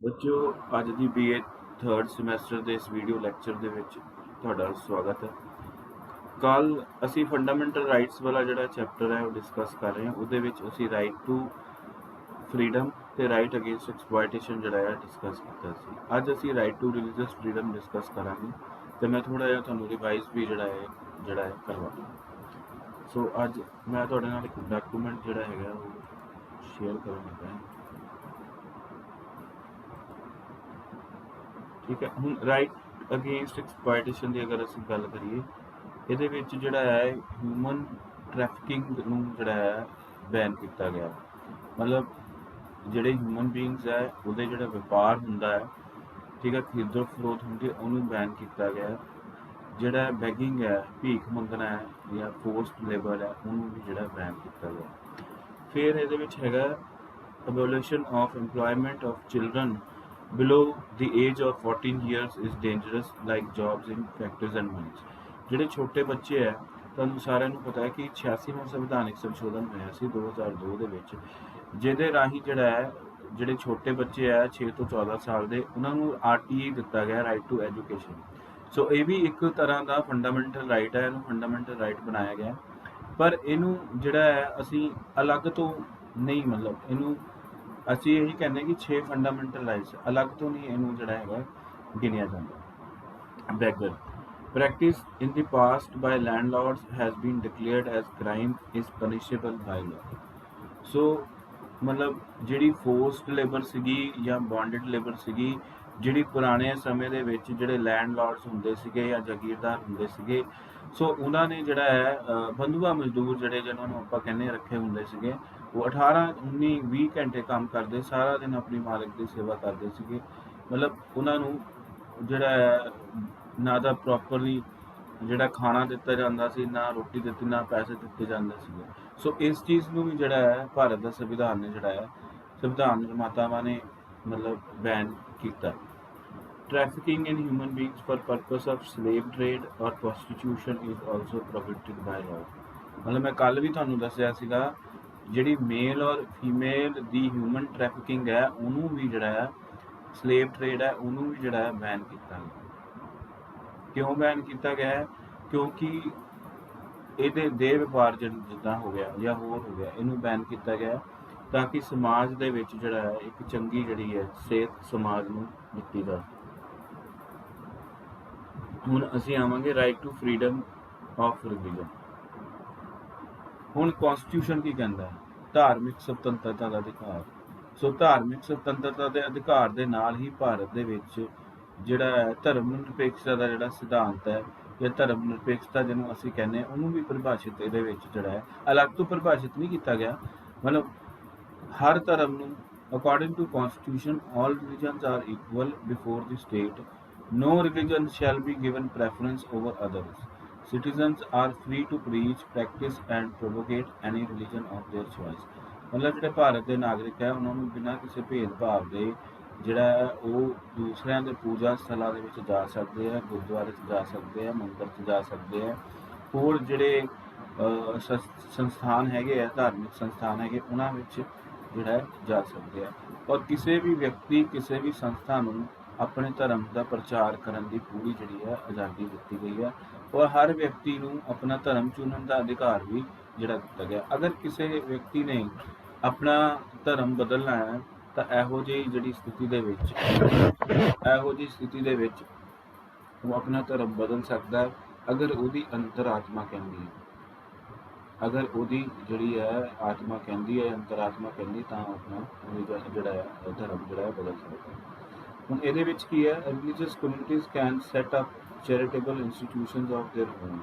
ਬੱਚਿਓ ਅੱਜ ਦੀ BA 3rd semester ਦੇ ਇਸ ਵੀਡੀਓ ਲੈਕਚਰ ਦੇ ਵਿੱਚ ਤੁਹਾਡਾ ਸਵਾਗਤ ਹੈ। ਕੱਲ ਅਸੀਂ ਫੰਡਾਮੈਂਟਲ ਰਾਈਟਸ ਵਾਲਾ ਜਿਹੜਾ ਚੈਪਟਰ ਹੈ ਉਹ ਡਿਸਕਸ ਕਰ ਰਹੇ ਹਾਂ। ਉਹਦੇ ਵਿੱਚ ਅਸੀਂ ਰਾਈਟ ਟੂ ਫਰੀडम ਤੇ ਰਾਈਟ ਅਗੇਂਸਟ ਐਕਸਪਲੋਇਟੇਸ਼ਨ ਜਿਹੜਾ ਹੈ ਡਿਸਕਸ ਕੀਤਾ ਸੀ। ਅੱਜ ਅਸੀਂ right to religious freedom discuss ਕਰਾਂਗੇ ਤੇ ਮੈਂ ਥੋੜਾ ਜਿਹਾ ਤੁਹਾਨੂੰ ਰਿਵਾਈਜ਼ ਵੀ ਜਿਹੜਾ ਹੈ ਕਰਵਾਵਾਂਗਾ। ਸੋ ਅੱਜ ਮੈਂ ਤੁਹਾਡੇ ਨਾਲ ਇੱਕ ਡਾਕੂਮੈਂਟ ਜਿਹੜਾ ਹੈਗਾ ਉਹ ਸ਼ੇਅਰ ਕਰਨ ਲੱਗਾ ਹਾਂ। ठीक है, ਹੁਣ ਰਾਈਟ ਅਗੇਂਸਟ ਐਕਸਪਲੋਇਟੇਸ਼ਨ ਦੀ ਅਗਰ ਅਸੀਂ ਗੱਲ ਕਰੀਏ, ਇਹਦੇ ਵਿੱਚ ਜਿਹੜਾ ਹੈ ਹਿਊਮਨ ਟ੍ਰੈਫਿਕਿੰਗ ਨੂੰ ਜਿਹੜਾ ਹੈ ਬੈਨ ਕੀਤਾ ਗਿਆ। ਮਤਲਬ ਜਿਹੜੇ ਹਿਊਮਨ ਬੀਇੰਗਸ ਹੈ ਉਹਦੇ ਜਿਹੜਾ ਵਪਾਰ ਹੁੰਦਾ ਹੈ, ਠੀਕ ਹੈ, ਖਰੀਦੋ ਫਰੋਖਤ ਹੁੰਦੀ, ਉਹਨੂੰ ਬੈਨ ਕੀਤਾ ਗਿਆ। ਜਿਹੜਾ ਬੈਗਿੰਗ ਹੈ, ਭੀਖ ਮੰਗਣਾ ਹੈ ਜਾਂ ਫੋਰਸਡ ਲੇਬਰ ਹੈ, ਉਹਨੂੰ ਵੀ ਜਿਹੜਾ ਬੈਨ ਕੀਤਾ ਗਿਆ। ਫਿਰ ਇਹਦੇ ਵਿੱਚ ਹੈਗਾ abolition of employment of children below the age of 14 years is dangerous like jobs in factories and mines। ਜਿਹੜੇ ਛੋਟੇ ਬੱਚੇ ਹੈ, ਤੁਹਾਨੂੰ ਸਾਰਿਆਂ ਨੂੰ ਪਤਾ ਹੈ ਕਿ 86ਵਾਂ ਸੰਵਿਧਾਨਿਕ ਸੰਸ਼ੋਧਨ ਹੋਇਆ ਸੀ 2002 ਦੇ ਵਿੱਚ, ਜਿਹਦੇ ਰਾਹੀਂ ਜਿਹੜਾ ਹੈ ਜਿਹੜੇ ਛੋਟੇ ਬੱਚੇ ਹੈ 6 ਤੋਂ 14 ਸਾਲ ਦੇ, ਉਹਨਾਂ ਨੂੰ RTE ਦਿੱਤਾ ਗਿਆ, ਰਾਈਟ ਟੂ ਐਜੂਕੇਸ਼ਨ। ਸੋ ਇਹ ਵੀ ਇੱਕ ਤਰ੍ਹਾਂ ਦਾ ਫੰਡਾਮੈਂਟਲ ਰਾਈਟ ਹੈ, ਇਹਨੂੰ ਫੰਡਾਮੈਂਟਲ ਰਾਈਟ ਬਣਾਇਆ ਗਿਆ। ਪਰ ਇਹਨੂੰ ਜਿਹੜਾ ਹੈ ਅਸੀਂ ਅਲੱਗ ਤੋਂ ਨਹੀਂ, ਮਤਲਬ ਇਹਨੂੰ ਅਸੀਂ ਇਹੀ ਕਹਿੰਦੇ ਕਿ 6 ਫੰਡਾਮੈਂਟਲ ਰਾਈਟਸ ਅਲੱਗ ਤੋਂ ਨਹੀਂ ਇਹਨੂੰ ਜਿਹੜਾ ਹੈਗਾ ਗਿਣਿਆ ਜਾਂਦਾ। Beggar practice in the past by landlords has been declared as crime is punishable by law। ਸੋ ਮਤਲਬ ਜਿਹੜੀ ਫੋਰਸਡ ਲੇਬਰ ਸੀਗੀ ਜਾਂ ਬੌਂਡਡ ਲੇਬਰ ਸੀਗੀ, ਜਿਹੜੀ ਪੁਰਾਣੇ ਸਮੇਂ ਦੇ ਵਿੱਚ ਜਿਹੜੇ ਲੈਂਡਲੌਰਡਸ ਹੁੰਦੇ ਸੀਗੇ ਜਾਂ ਜਾਗੀਰਦਾਰ ਹੁੰਦੇ ਸੀਗੇ, ਸੋ ਉਹਨਾਂ ਨੇ ਜਿਹੜਾ ਹੈ ਬੰਧੂਆ ਮਜ਼ਦੂਰ ਜਿਹੜੇ ਜਿਹਨਾਂ ਨੂੰ ਆਪਾਂ ਕਹਿੰਦੇ ਰੱਖੇ ਹੁੰਦੇ ਸੀਗੇ, ਉਹ 18 19 20 ਘੰਟੇ ਕੰਮ ਕਰਦੇ, ਸਾਰਾ ਦਿਨ ਆਪਣੀ ਮਾਲਕ ਦੀ ਸੇਵਾ ਕਰਦੇ ਸੀਗੇ। ਮਤਲਬ ਉਹਨਾਂ ਨੂੰ ਜਿਹੜਾ ਹੈ ਨਾ ਤਾਂ ਪ੍ਰੋਪਰਲੀ ਜਿਹੜਾ ਖਾਣਾ ਦਿੱਤਾ ਜਾਂਦਾ ਸੀ, ਨਾ ਰੋਟੀ ਦਿੱਤੀ, ਨਾ ਪੈਸੇ ਦਿੱਤੇ ਜਾਂਦੇ ਸੀਗੇ। ਸੋ ਇਸ ਚੀਜ਼ ਨੂੰ ਵੀ ਜਿਹੜਾ ਹੈ ਭਾਰਤ ਦਾ ਸੰਵਿਧਾਨ ਨੇ ਜਿਹੜਾ ਹੈ, ਸੰਵਿਧਾਨ ਨਿਰਮਾਤਾਵਾਂ ਨੇ ਮਤਲਬ ਬੈਨ ਕੀਤਾ। Trafficking in human beings for purpose of slave trade ਔਰ prostitution is also prohibited by law. ਮਤਲਬ ਮੈਂ ਕੱਲ ਵੀ ਤੁਹਾਨੂੰ ਦੱਸਿਆ ਸੀਗਾ, ਜਿਹੜੀ ਮੇਲ ਔਰ ਫੀਮੇਲ ਦੀ ਹਿਊਮਨ ਟ੍ਰੈਫਿਕਿੰਗ ਹੈ ਉਹਨੂੰ ਵੀ ਜਿਹੜਾ ਹੈ, ਸਲੇਵ ਟ੍ਰੇਡ ਹੈ ਉਹਨੂੰ ਵੀ ਜਿਹੜਾ ਹੈ ਬੈਨ ਕੀਤਾ ਗਿਆ। ਕਿਉਂ ਬੈਨ ਕੀਤਾ ਗਿਆ ਹੈ? ਕਿਉਂਕਿ ਇਹਦੇ ਦੇਹ ਵਪਾਰ ਜਿੱਦਾਂ ਹੋ ਗਿਆ ਜਾਂ ਹੋਰ ਹੋ ਗਿਆ, ਇਹਨੂੰ ਬੈਨ ਕੀਤਾ ਗਿਆ ਤਾਂ ਕਿ ਸਮਾਜ ਦੇ ਵਿੱਚ ਜਿਹੜਾ ਹੈ ਇੱਕ ਚੰਗੀ ਜਿਹੜੀ ਹੈ ਸਿਹਤ ਸਮਾਜ ਨੂੰ ਦਿੱਤੀ ਜਾ। ਹੁਣ ਅਸੀਂ ਆਵਾਂਗੇ right to freedom of religion. ਹੁਣ ਕਨਸਟੀਟਿਊਸ਼ਨ ਕੀ ਕਹਿੰਦਾ ਹੈ? ਧਾਰਮਿਕ ਸੁਤੰਤਰਤਾ ਦਾ ਅਧਿਕਾਰ। ਸੋ ਧਾਰਮਿਕ ਸੁਤੰਤਰਤਾ ਦੇ ਅਧਿਕਾਰ ਦੇ ਨਾਲ ਹੀ ਭਾਰਤ ਦੇ ਵਿੱਚ ਜਿਹੜਾ ਹੈ ਧਰਮ ਨਿਰਪੇਖਤਾ ਦਾ ਜਿਹੜਾ ਸਿਧਾਂਤ ਹੈ ਜਾਂ ਧਰਮ ਨਿਰਪੇਖਤਾ ਜਿਹਨੂੰ ਅਸੀਂ ਕਹਿੰਦੇ, ਉਹਨੂੰ ਵੀ ਪਰਿਭਾਸ਼ਿਤ ਇਹਦੇ ਵਿੱਚ ਜਿਹੜਾ ਹੈ ਅਲੱਗ ਤੋਂ ਪਰਿਭਾਸ਼ਿਤ ਨਹੀਂ ਕੀਤਾ ਗਿਆ। ਮਤਲਬ ਹਰ ਧਰਮ ਨੂੰ according to constitution all religions are equal before the state, no religion shall be given preference over others, citizens are free to preach, practice and propagate any religion of their choice। ਮਤਲਬ ਜਿਹੜੇ ਭਾਰਤ ਦੇ ਨਾਗਰਿਕ ਹੈ ਉਹਨਾਂ ਨੂੰ ਬਿਨਾਂ ਕਿਸੇ ਭੇਦਭਾਵ ਦੇ ਜਿਹੜਾ ਹੈ ਉਹ ਦੂਸਰਿਆਂ ਦੇ ਪੂਜਾ ਸਥਲਾਂ ਦੇ ਵਿੱਚ ਜਾ ਸਕਦੇ ਆ, ਗੁਰਦੁਆਰੇ 'ਚ ਜਾ ਸਕਦੇ ਆ, ਮੰਦਰ 'ਚ ਜਾ ਸਕਦੇ ਆ, ਹੋਰ ਜਿਹੜੇ ਸੰਸਥਾਨ ਹੈਗੇ ਆ, ਧਾਰਮਿਕ ਸੰਸਥਾਨ ਹੈਗੇ, ਉਹਨਾਂ ਵਿੱਚ ਜਿਹੜਾ ਜਾ ਸਕਦੇ ਆ। ਔਰ ਕਿਸੇ ਵੀ ਵਿਅਕਤੀ, ਕਿਸੇ ਵੀ ਸੰਸਥਾ ਨੂੰ ਆਪਣੇ ਧਰਮ ਦਾ ਪ੍ਰਚਾਰ ਕਰਨ ਦੀ ਪੂਰੀ ਜਿਹੜੀ ਹੈ ਆਜ਼ਾਦੀ ਦਿੱਤੀ ਗਈ ਹੈ। ਔਰ ਹਰ ਵਿਅਕਤੀ ਨੂੰ ਆਪਣਾ ਧਰਮ ਚੁਣਨ ਦਾ ਅਧਿਕਾਰ ਵੀ ਜਿਹੜਾ ਦਿੱਤਾ ਗਿਆ। ਅਗਰ ਕਿਸੇ ਵਿਅਕਤੀ ਨੇ ਆਪਣਾ ਧਰਮ ਬਦਲਣਾ ਹੈ ਤਾਂ ਇਹੋ ਜਿਹੀ ਜਿਹੜੀ ਸਥਿਤੀ ਦੇ ਵਿੱਚ ਉਹ ਆਪਣਾ ਧਰਮ ਬਦਲ ਸਕਦਾ ਹੈ, ਅਗਰ ਉਹਦੀ ਅੰਤਰਾਤਮਾ ਕਹਿੰਦੀ ਹੈ। ਅਗਰ ਉਹਦੀ ਜਿਹੜੀ ਹੈ ਆਤਮਾ ਕਹਿੰਦੀ ਹੈ, ਅੰਤਰਾਤਮਾ ਕਹਿੰਦੀ, ਤਾਂ ਆਪਣਾ ਜਿਹੜਾ ਹੈ ਧਰਮ ਜਿਹੜਾ ਹੈ ਬਦਲ ਸਕਦਾ ਹੈ। ਹੁਣ ਇਹਦੇ ਵਿੱਚ ਕੀ ਹੈ? Religious communities can set up charitable institutions of their own.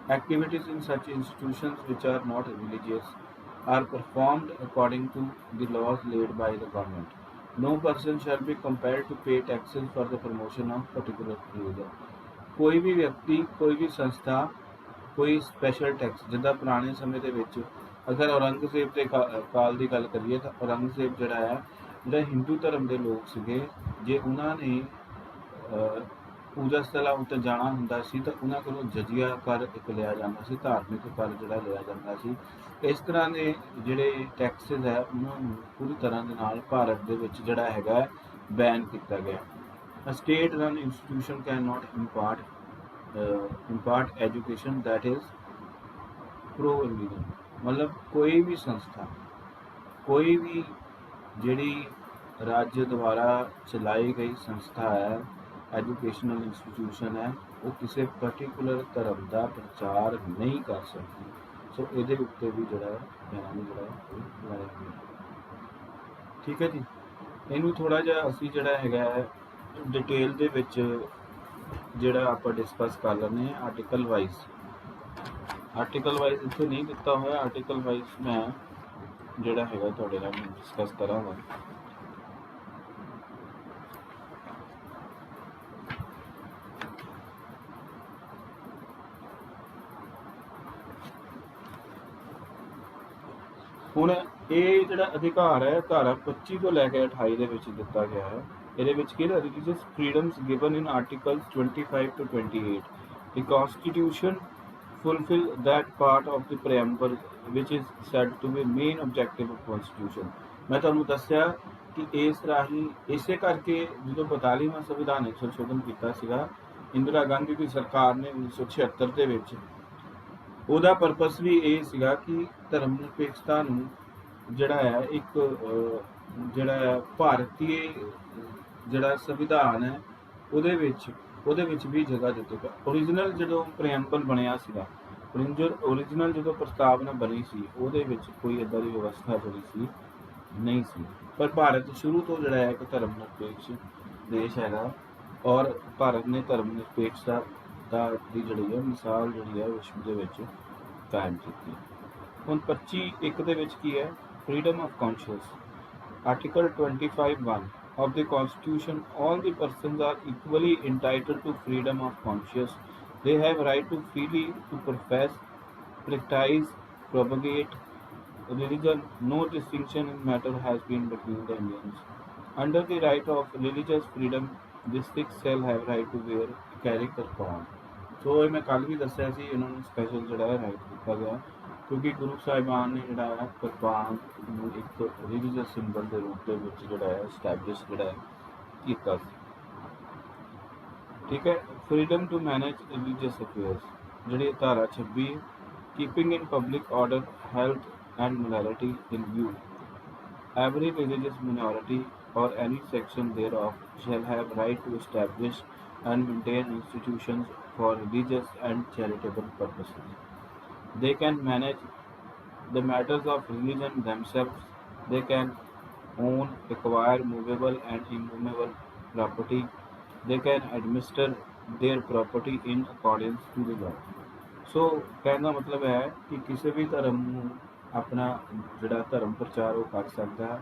Activities in such institutions which are not religious are performed according to the laws laid by the government. No person shall be compelled to pay taxes for the promotion of particular religion। ਕੋਈ ਵੀ ਵਿਅਕਤੀ, ਕੋਈ ਵੀ ਸੰਸਥਾ ਕੋਈ special tax, ਜਿੱਦਾਂ ਪੁਰਾਣੇ ਸਮੇਂ ਦੇ ਵਿੱਚ ਅਗਰ ਔਰੰਗਜ਼ੇਬ ਦੇ ਕਾਲ ਦੀ ਗੱਲ ਕਰੀਏ ਤਾਂ ਔਰੰਗਜ਼ੇਬ ਜਿਹੜਾ ਹੈ, ਜਿਹੜੇ ਹਿੰਦੂ ਧਰਮ ਦੇ ਲੋਕ ਸੀਗੇ, ਜੇ ਉਹਨਾਂ ਨੇ ਪੂਜਾ ਸਥਲਾਂ ਉੱਤੇ ਜਾਣਾ ਹੁੰਦਾ ਸੀ ਤਾਂ ਉਹਨਾਂ ਕੋਲੋਂ ਜਜ਼ੀਆ ਕਰ ਇੱਕ ਲਿਆ ਜਾਂਦਾ ਸੀ, ਧਾਰਮਿਕ ਕਰ ਜਿਹੜਾ ਲਿਆ ਜਾਂਦਾ ਸੀ। ਇਸ ਤਰ੍ਹਾਂ ਦੇ ਜਿਹੜੇ ਟੈਕਸਿਸ ਹੈ ਉਹਨਾਂ ਨੂੰ ਪੂਰੀ ਤਰ੍ਹਾਂ ਦੇ ਨਾਲ ਭਾਰਤ ਦੇ ਵਿੱਚ ਜਿਹੜਾ ਹੈਗਾ ਬੈਨ ਕੀਤਾ ਗਿਆ। A state run institution cannot impart education that is pro religion। मतलब कोई भी संस्था, कोई भी ਜਿਹੜੀ राज्य द्वारा चलाई गई संस्था है, एजुकेशनल इंस्टीट्यूशन है, वो किसी पर्टिकुलर धर्म का प्रचार नहीं कर सकती। सो ये उत्ते भी जोड़ा बयान जोड़ा लाया गया। ठीक है जी, इनू थोड़ा जिहा असी जोड़ा है डिटेल दे विच जोड़ा आप डिस्कस कर लें आर्टिकल वाइज। आर्टिकल वाइज इत्थे नहीं दिता हुआ, आर्टिकल वाइज मैं जोड़ा है थोड़े नाल डिस्कस करांगा। ਹੁਣ ਇਹ ਜਿਹੜਾ ਅਧਿਕਾਰ ਹੈ ਧਾਰਾ 25 ਤੋਂ ਲੈ ਕੇ 28 ਦੇ ਵਿੱਚ ਦਿੱਤਾ ਗਿਆ ਹੈ। ਇਹਦੇ ਵਿੱਚ ਕੀ ਹੈ, religious freedoms given in articles 25 to 28। The constitution fulfill that part of the preamble which is said to be main objective of constitution। ਮੈਂ ਤੁਹਾਨੂੰ ਦੱਸਿਆ ਕਿ ਇਸ ਰਾਹੀਂ ਇਸੇ ਕਰਕੇ ਜਦੋਂ 42ਵਾਂ ਸੰਵਿਧਾਨਕ ਸੰਸ਼ੋਧਨ ਕੀਤਾ ਸੀਗਾ ਇੰਦਰਾ ਗਾਂਧੀ ਦੀ ਸਰਕਾਰ ਨੇ 1976 ਦੇ ਵਿੱਚ, ਉਹਦਾ ਪਰਪਸ ਵੀ ਇਹ ਸੀਗਾ ਕਿ ਧਰਮ ਨਿਰਪੇਖਤਾ ਨੂੰ ਜਿਹੜਾ ਹੈ ਇੱਕ ਜਿਹੜਾ ਭਾਰਤੀ ਜਿਹੜਾ ਸੰਵਿਧਾਨ ਹੈ ਉਹਦੇ ਵਿੱਚ ਵੀ ਜਗ੍ਹਾ ਦਿੱਤੀ। ਓਰੀਜਨਲ ਜਦੋਂ ਪ੍ਰੀਐਂਬਲ ਬਣਿਆ ਸੀਗਾ, ਓਰੀਜਨਲ ਜਦੋਂ ਪ੍ਰਸਤਾਵਨਾ ਬਣੀ ਸੀ ਉਹਦੇ ਵਿੱਚ ਕੋਈ ਇੱਦਾਂ ਦੀ ਵਿਵਸਥਾ ਜਿਹੜੀ ਸੀ ਨਹੀਂ ਸੀ। ਪਰ ਭਾਰਤ ਸ਼ੁਰੂ ਤੋਂ ਜਿਹੜਾ ਹੈ ਇੱਕ ਧਰਮ ਨਿਰਪੇਖ ਦੇਸ਼ ਹੈਗਾ ਔਰ ਭਾਰਤ ਨੇ ਧਰਮ ਨਿਰਪੇਖਤਾ ਦੀ ਜਿਹੜੀ ਹੈ ਮਿਸਾਲ ਜਿਹੜੀ ਹੈ ਵਿਸ਼ਵ ਦੇ ਵਿੱਚ ਕਾਇਮ ਕੀਤੀ। ਹੁਣ 25(1) ਦੇ ਵਿੱਚ ਕੀ ਹੈ, freedom of conscious. Article 25(1) of the Constitution, all the persons are equally entitled to freedom of conscience। They have right to freely to profess, practice, propagate religion. No distinction in matter has been between the Indians। Under the right of religious freedom, the Sikhs shall have right to wear carry kirpan। ਸੋ ਇਹ ਮੈਂ ਕੱਲ ਵੀ ਦੱਸਿਆ ਸੀ, ਇਹਨਾਂ ਨੂੰ special ਜਿਹੜਾ ਹੈ right ਦਿੱਤਾ ਗਿਆ ਕਿਉਂਕਿ ਗੁਰੂ ਸਾਹਿਬਾਨ ਨੇ ਜਿਹੜਾ ਹੈ ਕਿਰਪਾਨ ਨੂੰ ਇੱਕ ਰਿਲੀਜੀਅਸ ਸਿੰਬਲ ਦੇ ਰੂਪ ਦੇ ਵਿੱਚ ਜਿਹੜਾ ਹੈ ਸਟੈਬਲਿਸ਼ ਜਿਹੜਾ ਹੈ ਕੀਤਾ ਸੀ। ਠੀਕ ਹੈ, freedom to manage religious affairs ਜਿਹੜੀ ਧਾਰਾ 26, keeping in public order, health and morality in view. Every religious minority or any section thereof shall have right to establish and maintain institutions for religious and charitable purposes। They can manage the matters of religion themselves। They can own, acquire movable and immovable property। They can administer their property in accordance to the law। ਸੋ ਕਹਿਣ ਦਾ ਮਤਲਬ ਹੈ ਕਿ ਕਿਸੇ ਵੀ ਧਰਮ ਨੂੰ ਆਪਣਾ ਜਿਹੜਾ ਧਰਮ ਪ੍ਰਚਾਰ ਉਹ ਕਰ ਸਕਦਾ ਹੈ,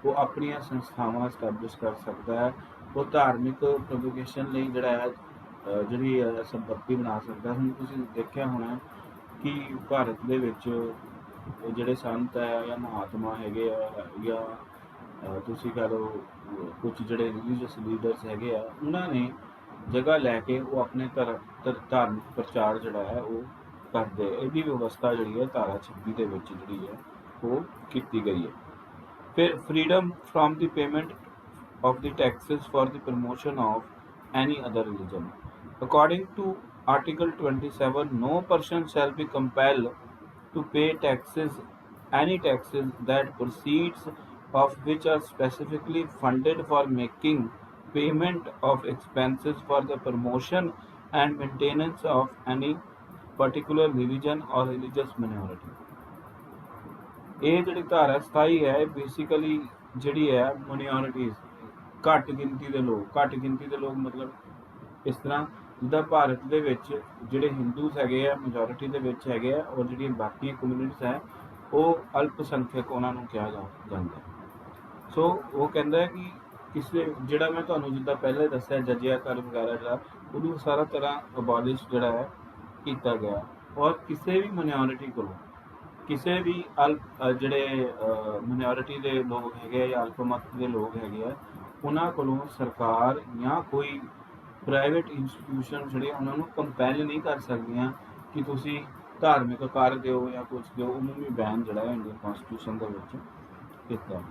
ਉਹ ਆਪਣੀਆਂ ਸੰਸਥਾਵਾਂ ਸਟੈਬਲਿਸ਼ ਕਰ ਸਕਦਾ ਹੈ, ਉਹ ਧਾਰਮਿਕ ਪ੍ਰੋਪਗੇਸ਼ਨ ਲਈ ਜਿਹੜਾ ਹੈ ਜਿਹੜੀ ਸੰਪੱਤੀ ਬਣਾ ਸਕਦਾ। ਹੁਣ ਤੁਸੀਂ ਦੇਖਿਆ ਹੋਣਾ ਕਿ ਭਾਰਤ ਦੇ ਵਿੱਚ ਜਿਹੜੇ ਸੰਤ ਹੈ ਜਾਂ ਮਹਾਤਮਾ ਹੈਗੇ ਆ ਜਾਂ ਤੁਸੀਂ ਕਹਿ ਲਓ ਕੁਝ ਜਿਹੜੇ ਰਿਲੀਜੀਅਸ ਲੀਡਰਸ ਹੈਗੇ ਆ, ਉਹਨਾਂ ਨੇ ਜਗ੍ਹਾ ਲੈ ਕੇ ਉਹ ਆਪਣੇ ਧਾਰਮਿਕ ਪ੍ਰਚਾਰ ਜਿਹੜਾ ਹੈ ਉਹ ਕਰਦੇ। ਇਹਦੀ ਵਿਵਸਥਾ ਜਿਹੜੀ ਹੈ ਧਾਰਾ 26 ਦੇ ਵਿੱਚ ਜਿਹੜੀ ਹੈ ਉਹ ਕੀਤੀ ਗਈ ਹੈ। ਫਿਰ freedom from the payment of the taxes for the promotion of any other religion. According to article 27, no person shall be compelled to pay taxes, any taxes that proceeds of which are specifically funded for making payment of expenses for the promotion and maintenance of any particular religion or religious minority। ਇਹ ਜਿਹੜੀ ਧਾਰਾ 27 ਹੈ basically ਜਿਹੜੀ ਹੈ minorities, ਘੱਟ ਗਿਣਤੀ ਦੇ ਲੋਕ ਮਤਲਬ ਇਸ ਤਰ੍ਹਾਂ ਜਿੱਦਾਂ ਭਾਰਤ ਦੇ ਵਿੱਚ ਜਿਹੜੇ ਹਿੰਦੂਸ ਹੈਗੇ ਆ ਮੈਜੋਰਿਟੀ ਦੇ ਵਿੱਚ ਹੈਗੇ ਆ ਔਰ ਜਿਹੜੀਆਂ ਬਾਕੀਆਂ ਕਮਿਊਨਿਟੀਜ਼ ਹੈ ਉਹ ਅਲਪ ਸੰਖਿਅਕ ਉਹਨਾਂ ਨੂੰ ਕਿਹਾ ਜਾਂਦਾ। ਸੋ ਉਹ ਕਹਿੰਦਾ ਹੈ ਕਿ ਕਿਸੇ ਜਿਹੜਾ ਮੈਂ ਤੁਹਾਨੂੰ ਜਿੱਦਾਂ ਪਹਿਲਾਂ ਦੱਸਿਆ ਜਜ਼ੀਆ ਕਰ ਵਗੈਰਾ ਜਿਹੜਾ ਉਹਨੂੰ ਸਾਰਾ ਤਰ੍ਹਾਂ ਅਬੋਲਿਸ਼ ਜਿਹੜਾ ਹੈ ਕੀਤਾ ਗਿਆ ਔਰ ਕਿਸੇ ਵੀ ਮਾਈਨੋਰਿਟੀ ਕੋਲੋਂ ਕਿਸੇ ਵੀ ਜਿਹੜੇ ਮਾਈਨੋਰਿਟੀ ਦੇ ਲੋਕ ਹੈਗੇ ਜਾਂ ਅਲਪ ਮਤ ਦੇ ਲੋਕ ਹੈਗੇ ਆ ਉਹਨਾਂ ਕੋਲੋਂ ਸਰਕਾਰ ਜਾਂ ਕੋਈ ਪ੍ਰਾਈਵੇਟ ਇੰਸਟੀਟਿਊਸ਼ਨ ਜਿਹੜੇ ਉਹਨਾਂ ਨੂੰ ਕੰਪੈਲ ਨਹੀਂ ਕਰ ਸਕਦੀਆਂ ਕਿ ਤੁਸੀਂ ਧਾਰਮਿਕ ਕਰ ਦਿਓ ਜਾਂ ਕੁਝ ਦਿਓ, ਉਹਨੂੰ ਵੀ ਬੈਨ ਜਿਹੜਾ ਹੈ ਇੰਡੀਅਨ ਕਨਸਟੀਟਿਊਸ਼ਨ ਦੇ ਵਿੱਚ ਕੀਤਾ।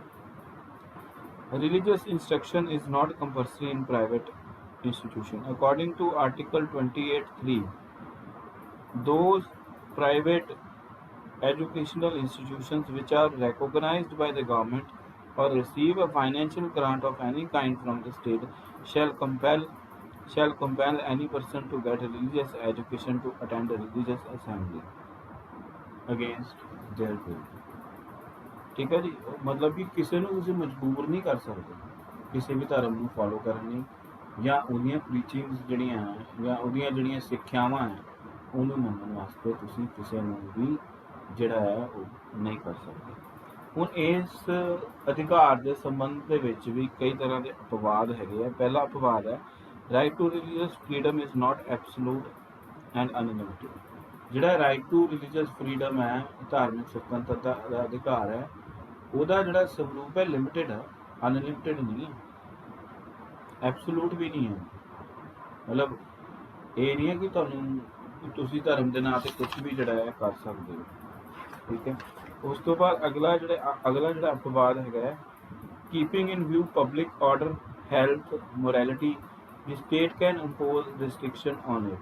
Religious instruction is not compulsory in private institution. According to Article 28(3), those private educational institutions which are recognized by the government or receive a financial grant of any kind from the state shall compel any person to get religious education to attend a religious assembly against their will। ਠੀਕ ਹੈ ਜੀ, ਮਤਲਬ ਕਿ ਕਿਸੇ ਨੂੰ ਤੁਸੀਂ ਮਜਬੂਰ ਨਹੀਂ ਕਰ ਸਕਦੇ ਕਿਸੇ ਵੀ ਧਰਮ ਨੂੰ ਫੋਲੋ ਕਰਨ ਲਈ, ਜਾਂ ਉਹਦੀਆਂ ਪ੍ਰੀਚਿੰਗਸ ਜਿਹੜੀਆਂ ਹੈ ਜਾਂ ਉਹਦੀਆਂ ਜਿਹੜੀਆਂ ਸਿੱਖਿਆਵਾਂ ਹੈ ਉਹਨੂੰ ਮੰਨਣ ਵਾਸਤੇ ਤੁਸੀਂ ਕਿਸੇ ਨੂੰ ਵੀ ਜਿਹੜਾ ਹੈ ਉਹ ਨਹੀਂ ਕਰ ਸਕਦੇ। ਹੁਣ ਇਸ ਅਧਿਕਾਰ ਦੇ ਸੰਬੰਧ ਦੇ ਵਿੱਚ ਵੀ ਕਈ ਤਰ੍ਹਾਂ ਦੇ ਅਪਵਾਦ ਹੈਗੇ ਆ। ਪਹਿਲਾ ਅਪਵਾਦ ਹੈ, right to religious freedom is not absolute and unlimited. ਜਿਹੜਾ ਰਾਈਟ ਟੂ ਰਿਲੀਜੀਅਸ ਫਰੀडम ਹੈ, ਧਾਰਮਿਕ ਸੁਤੰਤਰਤਾ ਦਾ ਅਧਿਕਾਰ ਹੈ, ਉਹਦਾ ਜਿਹੜਾ ਸਵਰੂਪ ਹੈ ਲਿਮਿਟਿਡ ਹੈ, ਅਨਲਿਮਿਟਿਡ ਨਹੀਂ ਹੈ, ਐਬਸੋਲੂਟ ਵੀ ਨਹੀਂ ਹੈ। ਮਤਲਬ ਇਹ ਨਹੀਂ ਹੈ ਕਿ ਤੁਸੀਂ ਧਰਮ ਦੇ ਨਾਂ ਤੇ ਕੁਝ ਵੀ ਜਿਹੜਾ ਹੈ ਕਰ ਸਕਦੇ ਹੋ। ਠੀਕ ਹੈ। ਉਸ ਤੋਂ ਬਾਅਦ ਅਗਲਾ ਜਿਹੜਾ ਅਪਵਾਦ ਹੈਗਾ ਹੈ, keeping in view public order, health, morality, the state can impose restriction on it.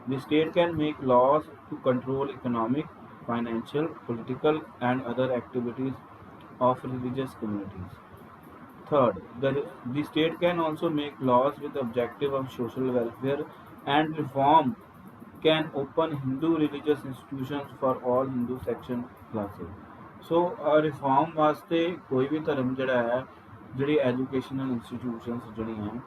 The state can make laws to control economic, financial, political and other activities of religious communities. Third, the state can also make laws with the objective of social welfare and reform, can open Hindu religious institutions for all Hindu section classes. So reform वास्ते कोई भी धर्म जड़ा है, जी educational institutions जड़ियाँ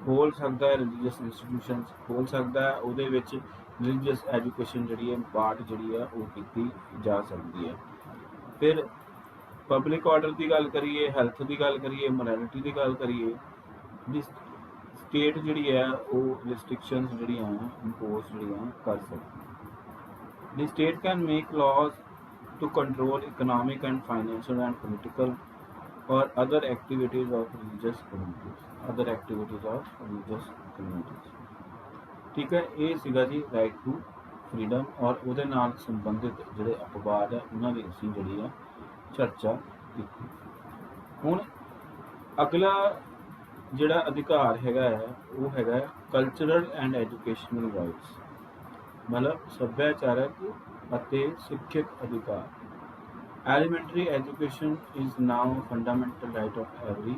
खोल सकता है, religious institutions खोल सकता है, ਉਹਦੇ ਵਿੱਚ ਰਿਲੀਜੀਅਸ ਐਜੂਕੇਸ਼ਨ ਜਿਹੜੀ ਹੈ ਪਾਰਟ ਜਿਹੜੀ ਹੈ ਉਹ ਕੀਤੀ ਜਾ ਸਕਦੀ ਹੈ। ਫਿਰ ਪਬਲਿਕ ਆਰਡਰ ਦੀ ਗੱਲ ਕਰੀਏ, ਹੈਲਥ ਦੀ ਗੱਲ ਕਰੀਏ, ਮੋਰੈਲਿਟੀ ਦੀ ਗੱਲ ਕਰੀਏ, ਦੀ ਸਟੇਟ ਜਿਹੜੀ ਹੈ ਉਹ ਰਿਸਟ੍ਰਿਕਸ਼ਨਸ ਜਿਹੜੀਆਂ ਇੰਪੋਜ਼ ਜਿਹੜੀਆਂ ਕਰ ਸਕਦੀ। The state can make laws to control economic and financial and political or other activities of religious communities। ਠੀਕ ਹੈ, ਇਹ ਸੀਗਾ ਜੀ ਰਾਈਟ ਟੂ ਫਰੀडम ਔਰ ਉਹਦੇ ਨਾਲ ਸੰਬੰਧਿਤ ਜਿਹੜੇ ਅਪਵਾਦ ਹੈ ਉਹਨਾਂ ਦੀ ਅਸੀਂ ਜਿਹੜੀ ਹੈ ਚਰਚਾ ਕੀਤੀ। ਹੁਣ ਅਗਲਾ ਜਿਹੜਾ ਅਧਿਕਾਰ ਹੈਗਾ ਹੈ ਉਹ ਹੈਗਾ ਕਲਚਰਲ ਐਂਡ ਐਜੂਕੇਸ਼ਨਲ ਰਾਈਟਸ, ਮਤਲਬ ਸੱਭਿਆਚਾਰਕ ਅਤੇ ਸਿੱਖਿਅਕ ਅਧਿਕਾਰ। Elementary education is now a fundamental right of every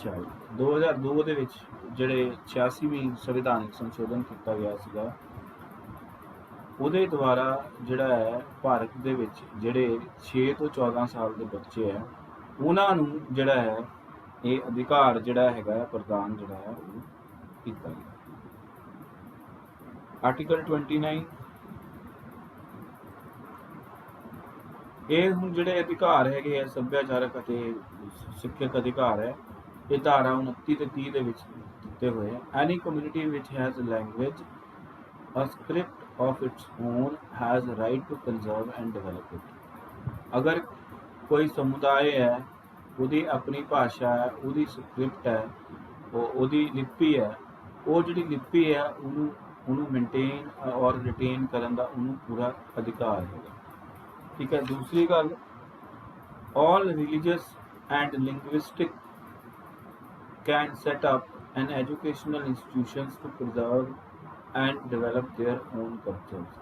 child। 2002 ਦੇ ਵਿੱਚ ਜਿਹੜੇ 86ਵੀਂ ਸੰਵਿਧਾਨਿਕ ਸੰਸ਼ੋਧਨ ਕੀਤਾ ਗਿਆ ਸੀਗਾ, ਉਹਦੇ ਦੁਆਰਾ ਜਿਹੜਾ ਹੈ ਭਾਰਤ ਦੇ ਵਿੱਚ ਜਿਹੜੇ 6 ਤੋਂ 14 ਸਾਲ ਦੇ ਬੱਚੇ ਹੈ ਉਹਨਾਂ ਨੂੰ ਜਿਹੜਾ ਹੈ ਇਹ ਅਧਿਕਾਰ ਜਿਹੜਾ ਹੈਗਾ ਪ੍ਰਦਾਨ ਜਿਹੜਾ ਹੈ ਉਹ ਕੀਤਾ ਗਿਆ। ਆਰਟੀਕਲ 29 ਇਹ ਹੁਣ ਜਿਹੜੇ ਅਧਿਕਾਰ ਹੈਗੇ ਆ ਸੱਭਿਆਚਾਰਕ ਅਤੇ ਸਿੱਖਿਅਕ ਅਧਿਕਾਰ ਹੈ, ਇਹ ਧਾਰਾ 29 ਤੇ 30 ਦੇ ਵਿੱਚ ਦਿੱਤੇ ਹੋਏ ਆ। Any community which has language a script of its own has right to conserve and develop it. ਅਗਰ ਕੋਈ ਸਮੁਦਾਇ ਹੈ, ਉਹਦੀ ਆਪਣੀ ਭਾਸ਼ਾ ਹੈ, ਉਹਦੀ ਸਕ੍ਰਿਪਟ ਹੈ, ਉਹਦੀ ਲਿਪੀ ਹੈ, ਉਹ ਜਿਹੜੀ ਲਿਪੀ ਹੈ ਉਹਨੂੰ ਮੇਨਟੇਨ ਔਰ ਰਿਟੇਨ ਕਰਨ ਦਾ ਉਹਨੂੰ ਪੂਰਾ ਅਧਿਕਾਰ ਹੈਗਾ। ਠੀਕ ਹੈ। ਦੂਸਰੀ ਗੱਲ, all religious and linguistic can set up an educational institutions to preserve and develop their own cultures।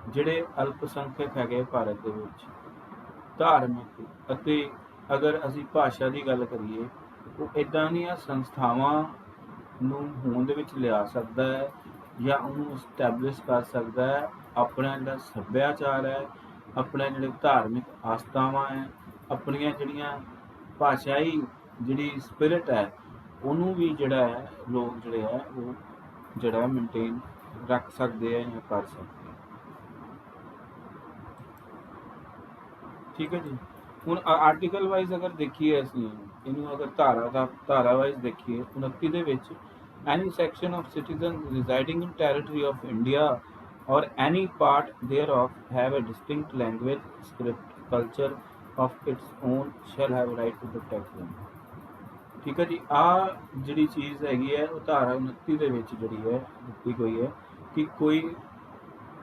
ਜਿਹੜੇ ਅਲਪਸੰਖਿਅਕ ਹੈਗੇ ਭਾਰਤ ਦੇ ਵਿੱਚ ਧਾਰਮਿਕ ਅਤੇ ਅਗਰ ਅਸੀਂ ਭਾਸ਼ਾ ਦੀ ਗੱਲ ਕਰੀਏ, ਉਹ ਇੱਦਾਂ ਦੀਆਂ ਸੰਸਥਾਵਾਂ ਨੂੰ ਹੋਂਦ ਵਿੱਚ ਲਿਆ ਸਕਦਾ ਹੈ ਜਾਂ ਉਹਨੂੰ ਇਸਟੈਬਲਿਸ਼ ਕਰ ਸਕਦਾ ਹੈ। ਆਪਣਾ ਜਿਹੜਾ ਸੱਭਿਆਚਾਰ ਹੈ, ਆਪਣੇ ਜਿਹੜੇ ਧਾਰਮਿਕ ਆਸਥਾਵਾਂ ਹੈ, ਆਪਣੀਆਂ ਜਿਹੜੀਆਂ ਭਾਸ਼ਾਈ ਜਿਹੜੀ ਸਪਿਰਿਟ ਹੈ ਉਹਨੂੰ ਵੀ ਜਿਹੜਾ ਹੈ ਲੋਕ ਜਿਹੜੇ ਹੈ ਉਹ ਜਿਹੜਾ ਮੇਨਟੇਨ ਰੱਖ ਸਕਦੇ ਆ ਜਾਂ ਕਰ ਸਕਦੇ ਆ। ਠੀਕ ਹੈ ਜੀ। ਹੁਣ ਆਰਟੀਕਲ ਵਾਈਜ਼ ਅਗਰ ਦੇਖੀਏ, ਅਸੀਂ ਇਹਨੂੰ ਅਗਰ ਧਾਰਾ ਵਾਈਜ਼ ਦੇਖੀਏ, 29 ਦੇ ਵਿੱਚ any section of citizen residing in territory of India or any part thereof have a distinct language, script, culture of its own shall have a right to protect them। ਠੀਕ ਹੈ ਜੀ। ਆ ਜਿਹੜੀ ਚੀਜ਼ ਹੈਗੀ ਹੈ ਉਹ ਧਾਰਾ 29 ਦੇ ਵਿੱਚ ਜਿਹੜੀ ਹੈ ਦਿੱਤੀ ਗਈ ਹੈ ਕਿ ਕੋਈ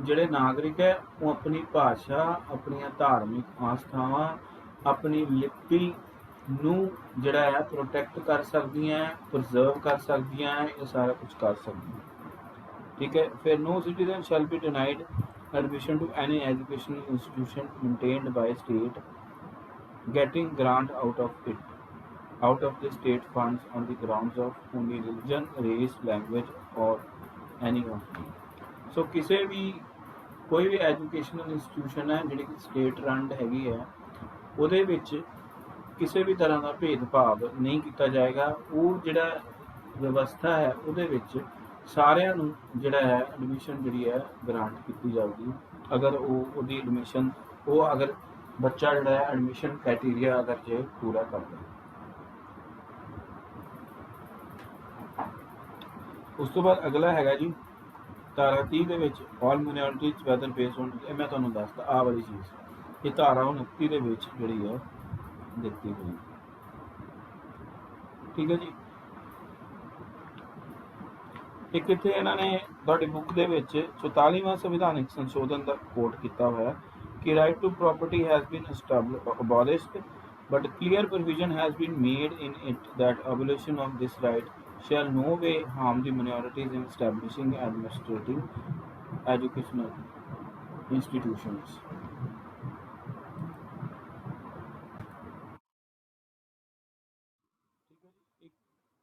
ਜਿਹੜੇ ਨਾਗਰਿਕ ਹੈ ਉਹ ਆਪਣੀ ਭਾਸ਼ਾ, ਆਪਣੀਆਂ ਧਾਰਮਿਕ ਆਸਥਾਵਾਂ, ਆਪਣੀ ਲਿਪੀ ਨੂੰ ਜਿਹੜਾ ਹੈ ਪ੍ਰੋਟੈਕਟ ਕਰ ਸਕਦੀਆਂ, ਪ੍ਰੀਜ਼ਰਵ ਕਰ ਸਕਦੀਆਂ, ਇਹ ਸਾਰਾ ਕੁਝ ਕਰ ਸਕਦੀਆਂ। ठीक है। फिर no citizen shall be denied admission to any educational institution maintained by state getting grant out of the state funds on the grounds of only religion, race, language or any of them। so ਕਿਸੇ ਵੀ ਕੋਈ ਵੀ educational institution ਹੈ ਜਿਹੜੀ ਕਿ state ਰਨਡ ਹੈਗੀ ਹੈ ਉਹਦੇ ਵਿੱਚ ਕਿਸੇ ਵੀ ਤਰ੍ਹਾਂ ਦਾ ਭੇਦਭਾਵ ਨਹੀਂ ਕੀਤਾ ਜਾਏਗਾ। ਉਹ ਜਿਹੜਾ ਵਿਵਸਥਾ ਹੈ ਉਹਦੇ ਵਿੱਚ ਸਾਰਿਆਂ ਨੂੰ ਜਿਹੜਾ ਹੈ ਐਡਮਿਸ਼ਨ ਜਿਹੜੀ ਹੈ ਗ੍ਰਾਂਟ ਕੀਤੀ ਜਾਊਗੀ ਅਗਰ ਉਹਦੀ ਐਡਮਿਸ਼ਨ ਅਗਰ ਬੱਚਾ ਜਿਹੜਾ ਹੈ ਐਡਮਿਸ਼ਨ ਕ੍ਰਾਈਟੇਰੀਆ ਅਗਰ ਜੇ ਪੂਰਾ ਕਰਦਾ। ਉਸ ਤੋਂ ਬਾਅਦ ਅਗਲਾ ਹੈਗਾ ਜੀ ਧਾਰਾ 30 ਦੇ ਵਿੱਚ ਆਲ ਮਿਨੋਰਟੀਜ਼ ਵੈਦਰ ਬੇਸਡ ਔਨ, ਇਹ ਮੈਂ ਤੁਹਾਨੂੰ ਦੱਸਦਾ ਆਹ ਵਾਲੀ ਚੀਜ਼ ਇਹ ਧਾਰਾ 29 ਦੇ ਵਿੱਚ ਜਿਹੜੀ ਹੈ ਦਿੱਤੀ ਹੋਈ। ਠੀਕ ਹੈ ਜੀ। ਇੱਕ ਇੱਥੇ ਇਹਨਾਂ ਨੇ ਤੁਹਾਡੀ ਬੁੱਕ ਦੇ ਵਿੱਚ 44ਵਾਂ ਸੰਵਿਧਾਨਿਕ ਸੰਸ਼ੋਧਨ ਦਾ ਕੋਟ ਕੀਤਾ ਹੋਇਆ ਕਿ right to property has been abolished but clear provision has been made in it that abolition of this right shall no way harm the minorities in establishing administrative educational institutions।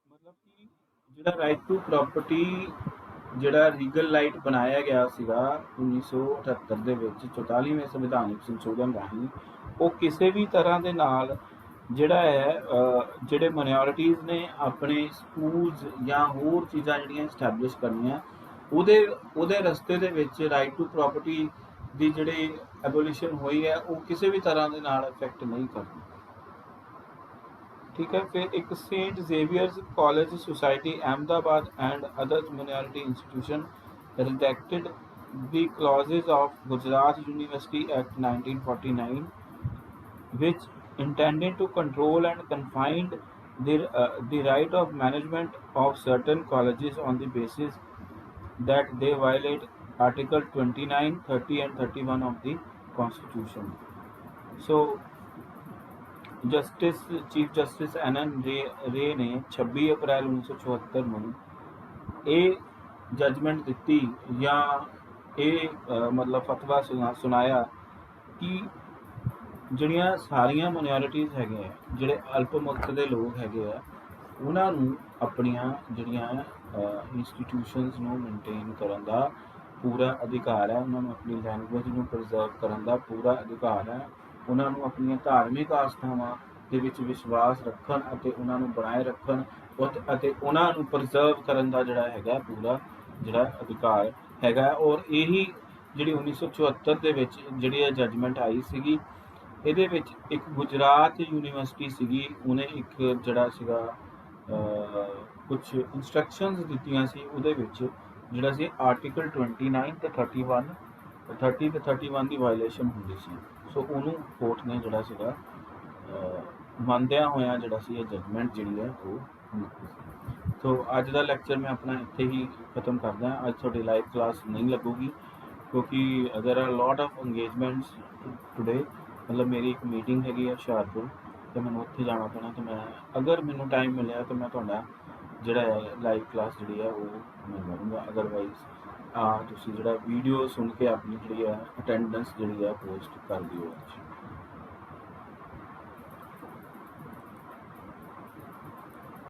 मतलब कि ਜਿਹੜਾ right to property ਜਿਹੜਾ legal right ਬਣਾਇਆ ਗਿਆ ਸੀਗਾ 1978 ਦੇ ਵਿੱਚ 44ਵੇਂ ਸੰਵਿਧਾਨਿਕ ਸੰਸ਼ੋਧਨ ਰਾਹੀਂ ਉਹ ਕਿਸੇ ਵੀ ਤਰ੍ਹਾਂ ਦੇ ਨਾਲ ਜਿਹੜਾ ਹੈ ਜਿਹੜੇ ਮਾਈਨੋਰਿਟੀਜ਼ ਨੇ ਆਪਣੇ ਸਕੂਲਸ ਜਾਂ ਹੋਰ ਚੀਜ਼ਾਂ ਜਿਹੜੀਆਂ ਸਟੈਬਲਿਸ਼ ਕਰਨੀਆਂ ਉਹਦੇ ਰਸਤੇ ਦੇ ਵਿੱਚ ਰਾਈਟ ਟੂ ਪ੍ਰਾਪਰਟੀ ਦੀ ਜਿਹੜੀ ਐਬੋਲੀਸ਼ਨ ਹੋਈ ਹੈ ਉਹ ਕਿਸੇ ਵੀ ਤਰ੍ਹਾਂ ਦੇ ਨਾਲ ਇਫੈਕਟ ਨਹੀਂ ਕਰਦੀ। ठीक है। फिर एक saint Xavier's college society Ahmedabad and other minority institution rejected the clauses of Gujarat University Act 1949 which intended to control and confine the right of management of certain colleges on the basis that they violate Article 29, 30 and 31 of the Constitution। So chief justice NN ਰੇ ਨੇ 26 ਅਪ੍ਰੈਲ 1974 ਨੂੰ ਇਹ judgement ਦਿੱਤੀ ਜਾਂ ਇਹ ਮਤਲਬ ਫਤਵਾ ਸੁਣਾਇਆ ਕਿ ਜਿਹੜੀਆਂ ਸਾਰੀਆਂ ਮਾਈਨੋਰਿਟੀਜ਼ ਹੈਗੇ ਆ ਜਿਹੜੇ ਅਲਪਮਤ ਦੇ ਲੋਕ ਹੈਗੇ ਆ ਉਹਨਾਂ ਨੂੰ ਆਪਣੀਆਂ ਜਿਹੜੀਆਂ ਇੰਸਟੀਟਿਊਸ਼ਨਸ ਨੂੰ ਮੇਨਟੇਨ ਕਰਨ ਦਾ ਪੂਰਾ ਅਧਿਕਾਰ ਹੈ, ਉਹਨਾਂ ਨੂੰ ਆਪਣੀ ਲੈਂਗੁਏਜ ਨੂੰ ਪ੍ਰੀਜ਼ਰਵ ਕਰਨ ਦਾ ਪੂਰਾ ਅਧਿਕਾਰ ਹੈ, ਉਹਨਾਂ ਨੂੰ ਆਪਣੀਆਂ ਧਾਰਮਿਕ ਆਸਥਾਵਾਂ ਦੇ ਵਿੱਚ ਵਿਸ਼ਵਾਸ ਰੱਖਣ ਅਤੇ ਉਹਨਾਂ ਨੂੰ ਬਣਾਏ ਰੱਖਣ ਅਤੇ ਉਹਨਾਂ ਨੂੰ ਪ੍ਰੀਜ਼ਰਵ ਕਰਨ ਦਾ ਜਿਹੜਾ ਹੈਗਾ ਪੂਰਾ ਜਿਹੜਾ ਅਧਿਕਾਰ ਹੈਗਾ। ਔਰ ਇਹੀ ਜਿਹੜੀ 1974 ਦੇ ਵਿੱਚ ਜਿਹੜੀ ਇਹ ਜਜਮੈਂਟ ਆਈ ਸੀਗੀ ਇਹਦੇ ਵਿੱਚ ਇੱਕ ਗੁਜਰਾਤ ਯੂਨੀਵਰਸਿਟੀ ਸੀਗੀ ਉਹਨੇ ਇੱਕ ਜਿਹੜਾ ਸੀਗਾ ਕੁਝ ਇੰਸਟਰਕਸ਼ਨਸ ਦਿੱਤੀਆਂ ਸੀ ਉਹਦੇ ਵਿੱਚ ਜਿਹੜਾ ਸੀ ਆਰਟੀਕਲ 29 ਤੇ 31 30 ਤੇ 31 ਦੀ ਵਾਇਲੇਸ਼ਨ ਹੁੰਦੀ ਸੀ। ਸੋ ਉਹਨੂੰ ਕੋਰਟ ਨੇ ਜਿਹੜਾ ਸੀਗਾ ਮੰਨਦਿਆਂ ਹੋਇਆਂ ਜਿਹੜਾ ਸੀ ਇਹ ਜਜਮੈਂਟ ਜਿਹੜੀ ਹੈ ਉਹ ਦਿੱਤੀ ਸੀ। ਸੋ ਅੱਜ ਦਾ ਲੈਕਚਰ ਮੈਂ ਆਪਣਾ ਇੱਥੇ ਹੀ ਖਤਮ ਕਰਦਾ। ਅੱਜ ਤੁਹਾਡੀ ਲਾਈਵ ਕਲਾਸ ਨਹੀਂ ਲੱਗੂਗੀ ਕਿਉਂਕਿ there are lot of engagements today. ਮਤਲਬ ਮੇਰੀ ਇੱਕ ਮੀਟਿੰਗ ਹੈਗੀ ਹੈ ਹੁਸ਼ਿਆਰਪੁਰ ਅਤੇ ਮੈਨੂੰ ਉੱਥੇ ਜਾਣਾ ਪੈਣਾ ਅਤੇ ਮੈਂ ਅਗਰ ਮੈਨੂੰ ਟਾਈਮ ਮਿਲਿਆ ਤਾਂ ਮੈਂ ਤੁਹਾਡਾ ਜਿਹੜਾ ਹੈ ਲਾਈਵ ਕਲਾਸ ਜਿਹੜੀ ਹੈ ਉਹ ਮੈਂ ਕਰੂੰਗਾ। ਅਦਰਵਾਈਜ਼ ਤੁਸੀਂ ਜਿਹੜਾ ਵੀਡੀਓ ਸੁਣ ਕੇ ਆਪਣੀ ਜਿਹੜੀ ਹੈ ਅਟੈਂਡੈਂਸ ਜਿਹੜੀ ਹੈ ਪੋਸਟ ਕਰ ਦਿਓ।